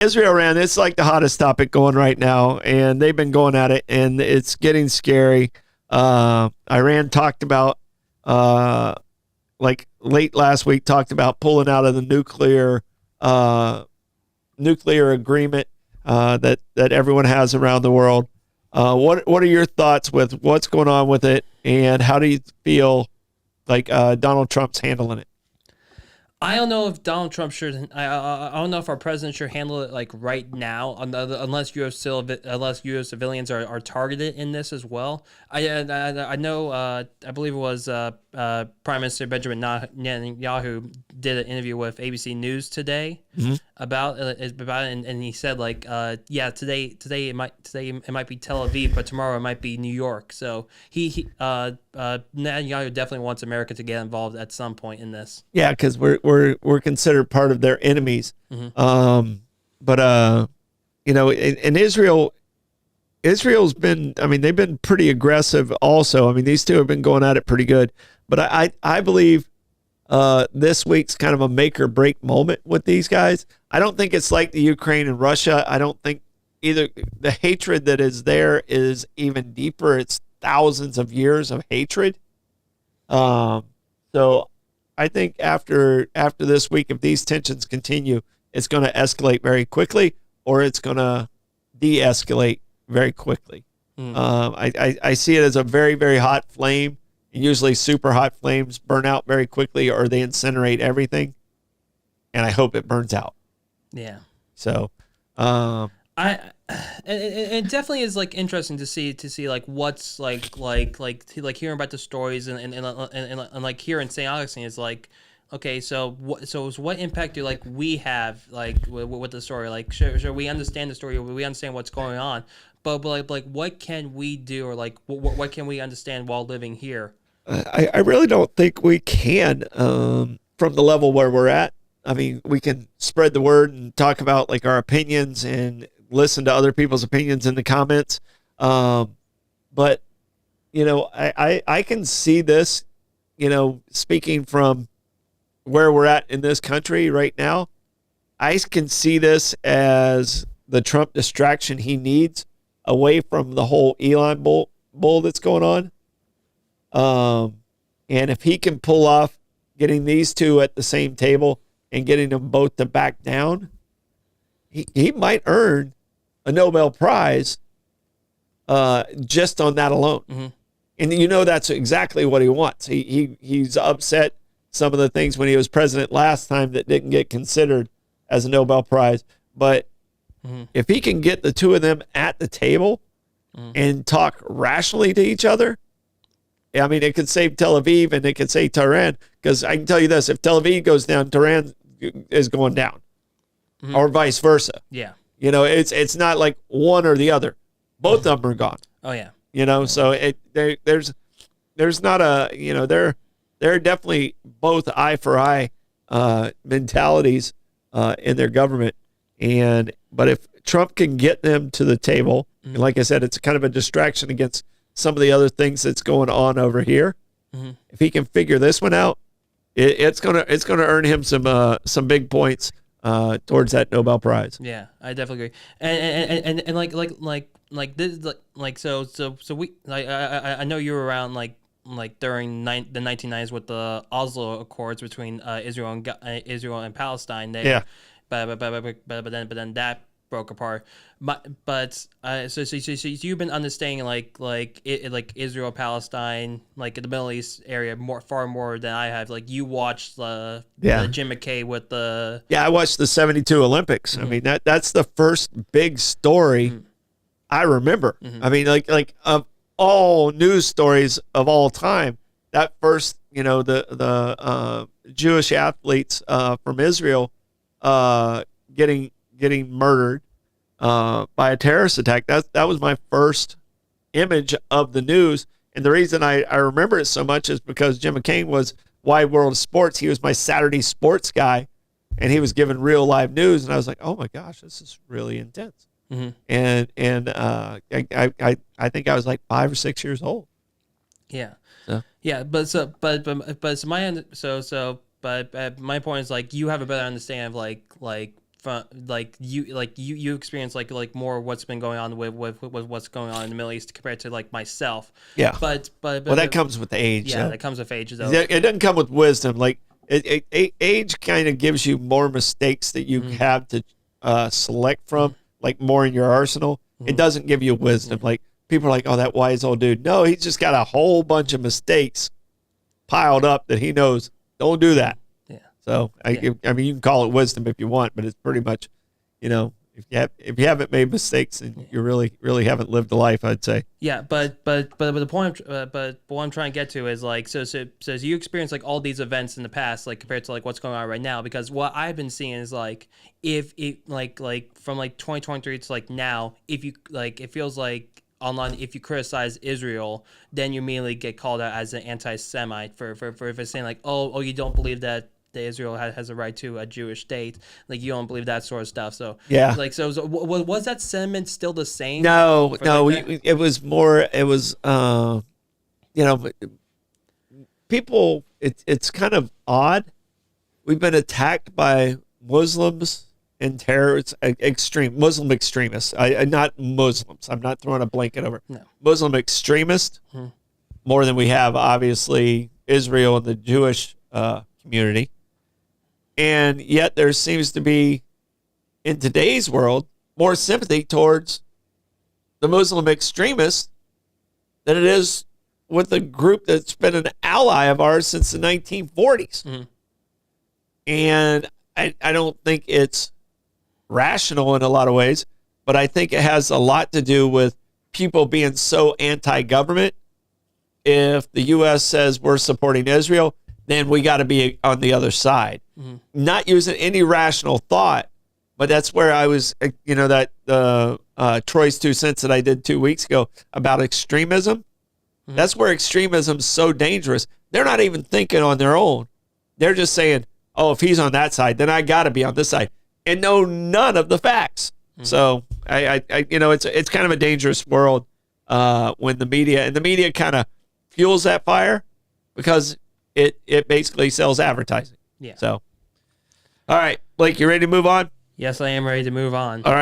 Israel, Iran, it's like the hottest topic going right now, and they've been going at it, and it's getting scary. Iran talked about, like late last week, talked about pulling out of the nuclear agreement that everyone has around the world. What are your thoughts with what's going on with it, and how do you feel like Donald Trump's handling it? I don't know if Donald Trump should. I don't know if our president should handle it like right now, unless U.S. civilians are targeted in this as well. I know. I believe it was Prime Minister Benjamin Netanyahu did an interview with ABC News today about it, and he said like, today it might be Tel Aviv, but tomorrow it might be New York. So Netanyahu definitely wants America to get involved at some point in this. Yeah, because we're considered part of their enemies. But in Israel's been, I mean, they've been pretty aggressive also. I mean, these two have been going at it pretty good. But I believe this week's kind of a make or break moment with these guys. I don't think it's like the Ukraine and Russia. I don't think either the hatred that is there is even deeper. It's thousands of years of hatred. So I think after this week, if these tensions continue, it's going to escalate very quickly, or it's going to de-escalate very quickly. I see it as a very, very hot flame. And usually super hot flames burn out very quickly, or they incinerate everything. And I hope it burns out. Yeah. So, it definitely is like interesting to see like what's like hearing about the stories and like here in St. Augustine is like, okay, so what impact do like we have like with the story? Like sure we understand the story, we understand what's going on, but like what can we do, or like what can we understand while living here? I really don't think we can from the level where we're at. I mean, we can spread the word and talk about like our opinions and listen to other people's opinions in the comments. But, I can see this, speaking from where we're at in this country right now. I can see this as the Trump distraction he needs away from the whole Elon bull that's going on. And if he can pull off getting these two at the same table and getting them both to back down, he might earn a Nobel Prize just on that alone. And that's exactly what he wants. He's upset some of the things when he was president last time that didn't get considered as a Nobel Prize. But if he can get the two of them at the table and talk rationally to each other, I mean, it could save Tel Aviv and it could save Tehran, because I can tell you this, if Tel Aviv goes down, Tehran is going down, or vice versa. Yeah. It's not like one or the other. Both of them are gone. Oh, yeah. So there's not a, they're definitely both eye for eye mentalities in their government. But if Trump can get them to the table, and like I said, it's kind of a distraction against some of the other things that's going on over here. If he can figure this one out, it's gonna earn him some big points towards that Nobel Prize. Yeah, I definitely agree. And like this, so we, like, I know you were around like during the 1990s with the Oslo Accords between Israel and Palestine. But then that broke apart. So you've been understanding like Israel, Palestine, like in the Middle East area far more than I have. Like you watched the Jim McKay with the I watched the '72 Olympics. I mean that's the first big story I remember. I mean like of all news stories of all time, that first the Jewish athletes from Israel getting murdered by a terrorist attack. That was my first image of the news. And the reason I remember it so much is because Jim McCain was Wide World of Sports. He was my Saturday sports guy, and he was giving real live news. And I was like, oh my gosh, this is really intense. And I think I was like 5 or 6 years old. Yeah. So. Yeah. But my point is like, you have a better understanding of like you experience like more of what's been going on with what's going on in the Middle East compared to like myself. Yeah. But Well, that comes with age. yeah, though. that comes with age though. It doesn't come with wisdom. Like age kind of gives you more mistakes that you have to select from, like more in your arsenal. It doesn't give you wisdom. Like people are like, oh, that wise old dude. No, he's just got a whole bunch of mistakes piled up that he knows. Don't do that. Yeah. So I mean, you can call it wisdom if you want, but it's pretty much, if you haven't made mistakes, then you really haven't lived a life, I'd say. Yeah, but the point, but what I'm trying to get to is like, so you experience like all these events in the past, like compared to like what's going on right now, because what I've been seeing is like, if it like from like 2023 to like now, if you like, it feels like online, if you criticize Israel, then you immediately get called out as an anti-Semite for if it's saying like, oh, you don't believe that Israel has a right to a Jewish state, like you don't believe that sort of stuff. So yeah, like so was that sentiment still the same? No, like it was more. It was people. It's kind of odd. We've been attacked by Muslims and terrorists, Muslim extremists. Not Muslims. I'm not throwing a blanket over. No. Muslim extremists more than we have, obviously, Israel and the Jewish community. And yet there seems to be, in today's world, more sympathy towards the Muslim extremists than it is with a group that's been an ally of ours since the 1940s. And I don't think it's rational in a lot of ways, but I think it has a lot to do with people being so anti-government. If the U.S. says we're supporting Israel, then we got to be on the other side. Not using any rational thought, but that's where I was, that Troy's 2 cents that I did 2 weeks ago about extremism. That's where extremism's so dangerous. They're not even thinking on their own. They're just saying, oh, if he's on that side, then I got to be on this side, and know none of the facts. So it's kind of a dangerous world when the media kind of fuels that fire, because it basically sells advertising. Yeah. So, all right, Blake, you ready to move on? Yes, I am ready to move on. All right.